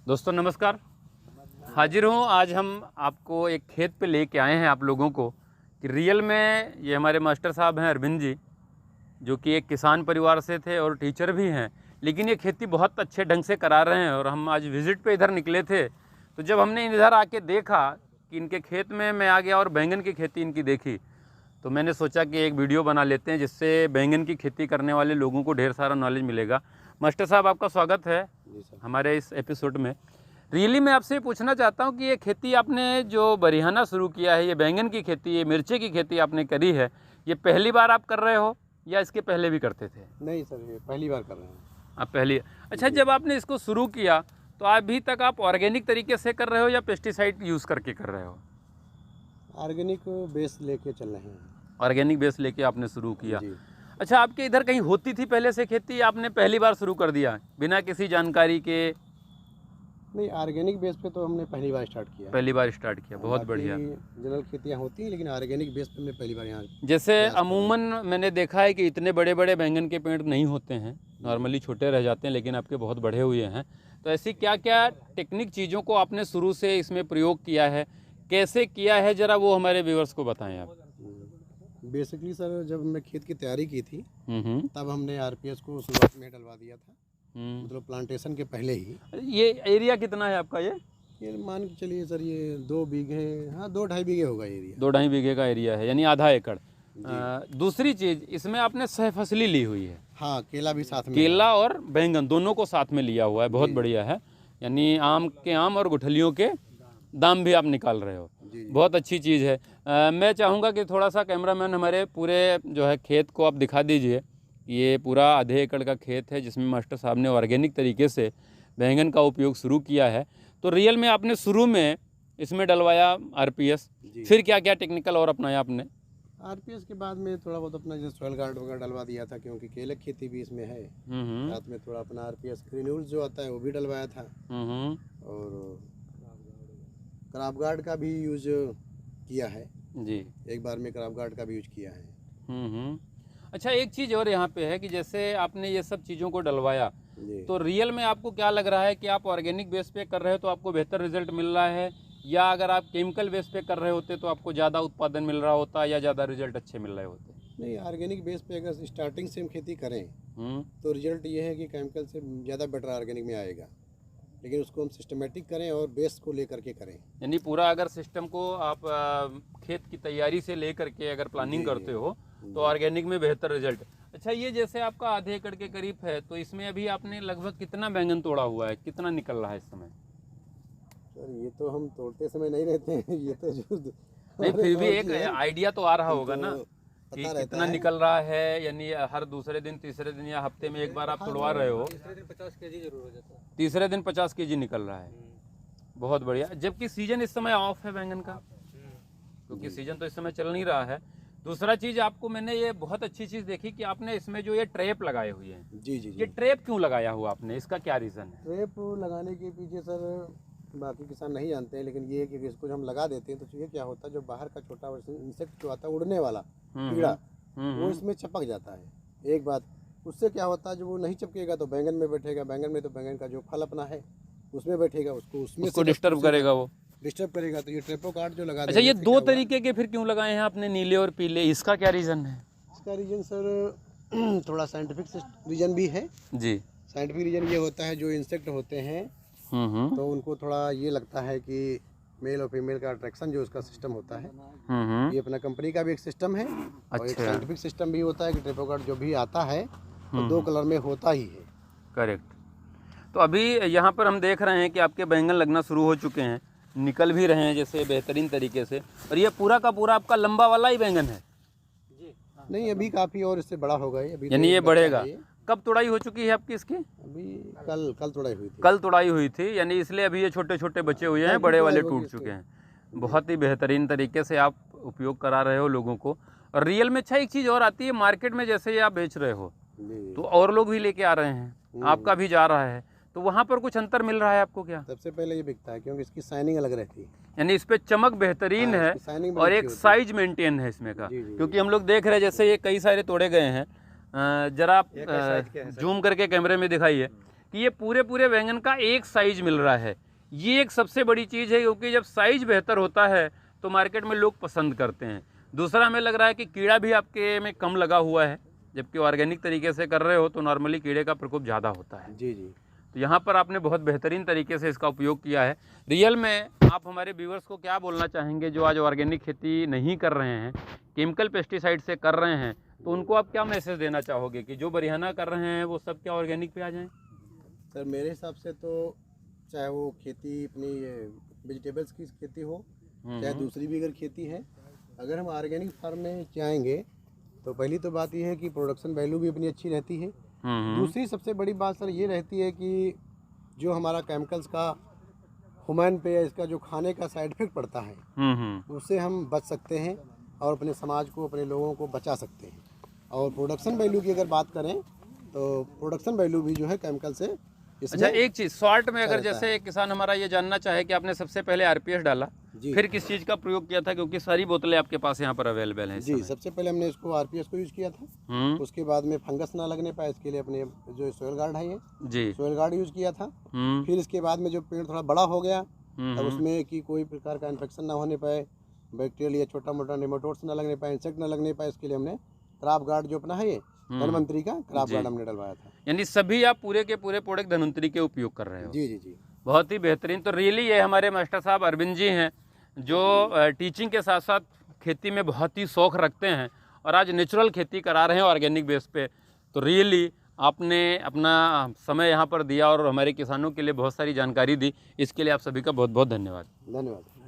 दोस्तों नमस्कार। हाजिर हूँ। आज हम आपको एक खेत पे लेके आए हैं आप लोगों को कि रियल में ये हमारे मास्टर साहब हैं अरविंद जी, जो कि एक किसान परिवार से थे और टीचर भी हैं, लेकिन ये खेती बहुत अच्छे ढंग से करा रहे हैं। और हम आज विज़िट पे इधर निकले थे, तो जब हमने इधर आके देखा कि इनके खेत में मैं आ गया और बैंगन की खेती इनकी देखी, तो मैंने सोचा कि एक वीडियो बना लेते हैं जिससे बैंगन की खेती करने वाले लोगों को ढेर सारा नॉलेज मिलेगा। मास्टर साहब आपका स्वागत है हमारे इस एपिसोड में। रियली मैं आपसे पूछना चाहता हूं कि ये खेती आपने जो बरिहाना शुरू किया है, ये बैंगन की खेती, ये मिर्चे की खेती आपने करी है, ये पहली बार आप कर रहे हो या इसके पहले भी करते थे? नहीं सर, ये पहली बार कर रहे हैं। आप पहली। अच्छा, जब आपने इसको शुरू किया तो अभी तक आप ऑर्गेनिक तरीके से कर रहे हो या पेस्टिसाइड यूज़ करके कर रहे हो? ऑर्गेनिक बेस लेके चल रहे हैं। ऑर्गेनिक बेस लेके आपने शुरू किया। जी। अच्छा, आपके इधर कहीं होती थी पहले से खेती, आपने पहली बार शुरू कर दिया बिना किसी जानकारी के? नहीं, ऑर्गेनिक बेस पे तो हमने पहली बार स्टार्ट किया। पहली बार स्टार्ट किया, बहुत बढ़िया। जनरल खेतियाँ होती हैं, लेकिन ऑर्गेनिक बेस पे हमने पहली बार यहाँ। जैसे अमूमन मैंने देखा है कि इतने बड़े बड़े बैंगन के पेड़ नहीं होते हैं, नॉर्मली छोटे रह जाते हैं, लेकिन आपके बहुत बड़े हुए हैं। तो ऐसी क्या क्या टेक्निक चीज़ों को आपने शुरू से इसमें प्रयोग किया है, कैसे किया है, ज़रा वो हमारे व्यूअर्स को बताएं आप। बेसिकली सर, जब हमने खेत की तैयारी की थी तब हमने आरपीएस को शुरुआत में डलवा दिया था, मतलब प्लांटेशन के पहले ही। ये एरिया कितना है आपका? ये मान के चलिए सर, ये 2 बीघे, हाँ 2-2.5 बीघे होगा एरिया। 2-2.5 बीघे का एरिया है, यानी आधा एकड़। दूसरी चीज़, इसमें आपने सहफसली ली हुई है। हाँ, केला भी साथ में। केला और बैंगन दोनों को साथ में लिया हुआ है, बहुत बढ़िया है। यानी आम के आम और गुठलियों के दाम भी आप निकाल रहे हो, बहुत अच्छी चीज़ है। मैं चाहूँगा कि थोड़ा सा कैमरामैन हमारे पूरे जो है खेत को आप दिखा दीजिए। ये पूरा आधे एकड़ का खेत है जिसमें मास्टर साहब ने ऑर्गेनिक तरीके से बैंगन का उपयोग शुरू किया है। तो रियल में आपने शुरू में इसमें डलवाया आरपीएस, फिर क्या क्या टेक्निकल और अपनाया आपने? आरपीएस के बाद में थोड़ा बहुत अपना जैसे सॉइल गार्ड वगैरह डलवा दिया था, क्योंकि केले की खेती भी इसमें है। साथ में थोड़ा अपना आरपीएस ग्रेन्यूल्स जो आता है वो भी डलवाया था, और क्रॉप गार्ड का भी यूज किया है जी। एक बार में क्रॉप गार्ड का भी यूज किया है। अच्छा, एक चीज़ और यहाँ पे है कि जैसे आपने ये सब चीज़ों को डलवाया, तो रियल में आपको क्या लग रहा है कि आप ऑर्गेनिक बेस पे कर रहे हो तो आपको बेहतर रिजल्ट मिल रहा है, या अगर आप केमिकल बेस पे कर रहे होते तो आपको ज़्यादा उत्पादन मिल रहा होता या ज़्यादा रिजल्ट अच्छे मिल रहे होते? नहीं, ऑर्गेनिक बेस पे अगर स्टार्टिंग से हम खेती करें तो रिजल्ट ये है कि केमिकल से ज़्यादा बेटर ऑर्गेनिक में आएगा, लेकिन उसको हम सिस्टमेटिक करें और बेस को लेकर के करें। यानी पूरा अगर सिस्टम को आप खेत की तैयारी से लेकर के अगर प्लानिंग करते हो तो ऑर्गेनिक में बेहतर रिजल्ट। अच्छा, ये जैसे आपका आधे एकड़ के करीब है, तो इसमें अभी आपने लगभग कितना बैंगन तोड़ा हुआ है, कितना निकल रहा है इस समय? सर, ये तो हम तोड़ते समय नहीं रहते हैं, ये तो जो नहीं, फिर भी एक आइडिया तो आ रहा होगा ना कि कितना निकल रहा है। यानी हर दूसरे दिन, तीसरे दिन या हफ्ते में एक बार आप तोड़वा रहे हो? तीसरे दिन 50 केजी जरूर हो जाता है। तीसरे दिन 50 केजी निकल रहा है, बहुत बढ़िया। जबकि सीजन इस समय ऑफ है बैंगन का, क्योंकि सीजन तो इस समय चल नहीं रहा है। दूसरा चीज, आपको मैंने ये बहुत अच्छी चीज देखी कि आपने इसमें जो ये ट्रैप लगाए हुए हैं। जी। ये ट्रैप क्यों लगाया हुआ आपने, इसका क्या रीजन है? ट्रैप लगाने के पीछे सर बाकी किसान नहीं जानते हैं, लेकिन ये है कि इसको हम लगा देते हैं तो ये क्या होता है, जो बाहर का छोटा इंसेक्ट जो आता है, उड़ने वाला कीड़ा, वो इसमें चिपक जाता है। एक बात, उससे क्या होता है, जो वो नहीं चिपकेगा तो बैंगन में बैठेगा, बैंगन में तो बैंगन का जो फल अपना है उसमें बैठेगा, उसको डिस्टर्ब करेगा, वो डिस्टर्ब करेगा। तो ये ट्रैपो कार्ड जो लगा। अच्छा, ये 2 तरीके के फिर क्यों लगाए हैं आपने, नीले और पीले, इसका क्या रीजन है? इसका रीजन सर थोड़ा साइंटिफिक रीजन भी है जी। साइंटिफिक रीजन ये होता है, जो इंसेक्ट होते हैं तो उनको थोड़ा ये लगता है कि मेल और फीमेल का अट्रैक्शन जो उसका सिस्टम होता है, ये अपना कंपनी का भी एक सिस्टम है। और एक साइंटिफिक सिस्टम भी होता है कि ट्रैपो कार्ड जो भी आता है तो 2 कलर में होता ही है। करेक्ट। तो अभी यहाँ पर हम देख रहे हैं कि आपके बैंगन लगना शुरू हो चुके हैं, निकल भी रहे हैं जैसे बेहतरीन तरीके से, और ये पूरा का पूरा आपका लंबा वाला ही बैंगन है जी। नहीं, अभी काफ़ी और इससे बड़ा होगा ये, अभी यानी ये बढ़ेगा। कब तुड़ाई हो चुकी है आपकी इसकी? अभी कल तुड़ाई हुई थी। कल तुड़ाई हुई थी, यानी इसलिए अभी ये छोटे छोटे बचे हुए हैं, बड़े वाले टूट चुके हैं। बहुत ही बेहतरीन तरीके से आप उपयोग करा रहे हो लोगों को। और रियल में अच्छा एक चीज़ और आती है मार्केट में, जैसे ये आप बेच रहे हो तो और लोग भी लेके आ रहे हैं, आपका भी जा रहा है, तो वहाँ पर कुछ अंतर मिल रहा है आपको क्या? सबसे पहले ये बिकता है क्योंकि इसकी शाइनिंग अलग रहती है, यानी इस पे चमक बेहतरीन है और एक साइज मेंटेन है इसमें का। क्योंकि हम लोग देख रहे हैं जैसे ये कई सारे तोड़े गए हैं, जरा आप जूम करके कैमरे में दिखाइए कि ये पूरे पूरे बैंगन का एक साइज मिल रहा है। ये एक सबसे बड़ी चीज़ है, क्योंकि जब साइज बेहतर होता है तो मार्केट में लोग पसंद करते हैं। दूसरा हमें लग रहा है कि कीड़ा भी आपके में कम लगा हुआ है, जबकि ऑर्गेनिक तरीके से कर रहे हो तो नॉर्मली कीड़े का प्रकोप ज़्यादा होता है। जी जी। तो यहाँ पर आपने बहुत बेहतरीन तरीके से इसका उपयोग किया है। रियल में आप हमारे व्यूअर्स को क्या बोलना चाहेंगे जो आज ऑर्गेनिक खेती नहीं कर रहे हैं, केमिकल पेस्टिसाइड से कर रहे हैं, तो उनको आप क्या मैसेज देना चाहोगे कि जो बरियाना कर रहे हैं वो सब क्या ऑर्गेनिक पे आ जाएं? सर मेरे हिसाब से तो चाहे वो खेती अपनी वेजिटेबल्स की खेती हो, चाहे दूसरी भी अगर खेती है, अगर हम ऑर्गेनिक फार्म में जाएंगे तो पहली तो बात यह है कि प्रोडक्शन वैल्यू भी अपनी अच्छी रहती है। दूसरी सबसे बड़ी बात सर ये रहती है कि जो हमारा केमिकल्स का ह्यूमन पे या इसका जो खाने का साइड इफेक्ट पड़ता है उससे हम बच सकते हैं और अपने समाज को, अपने लोगों को बचा सकते हैं। और प्रोडक्शन वैल्यू की अगर बात करें तो प्रोडक्शन वैल्यू भी जो है केमिकल से अच्छा, एक चीज़ शॉर्ट में अगर जैसे एक किसान हमारा ये जानना चाहे कि आपने सबसे पहले आरपीएस डाला, फिर किस चीज़ का प्रयोग किया था, क्योंकि सारी बोतलें आपके पास यहाँ पर अवेलेबल हैं? जी, सबसे पहले हमने इसको आरपीएस को यूज़ किया था। उसके बाद में फंगस ना लगने पाए इसके लिए अपने जो सोयल गार्ड है ये जी सोयल गार्ड यूज़ किया था। फिर इसके बाद में जो पेड़ थोड़ा बड़ा हो गया तब उसमें कि कोई प्रकार का इन्फेक्शन ना होने पाए, बैक्टीरियल या छोटा मोटा नेमाटोड्स ना लगने पाए, इंसेक्ट ना लगने पाए, इसके लिए हमने क्रॉप गार्ड जो अपना है ये धनवंतरी का क्रॉप गार्ड हमने डलवाया था। यानी सभी आप पूरे के पूरे प्रोडक्ट धनवंतरी के उपयोग कर रहे हो? जी जी जी, बहुत ही बेहतरीन। तो रियली ये हमारे मास्टर साहब अरविंद जी हैं जो टीचिंग के साथ साथ खेती में बहुत ही शौक़ रखते हैं और आज नेचुरल खेती करा रहे हैं ऑर्गेनिक बेस पे। तो रियली आपने अपना समय यहाँ पर दिया और हमारे किसानों के लिए बहुत सारी जानकारी दी, इसके लिए आप सभी का बहुत बहुत धन्यवाद। धन्यवाद।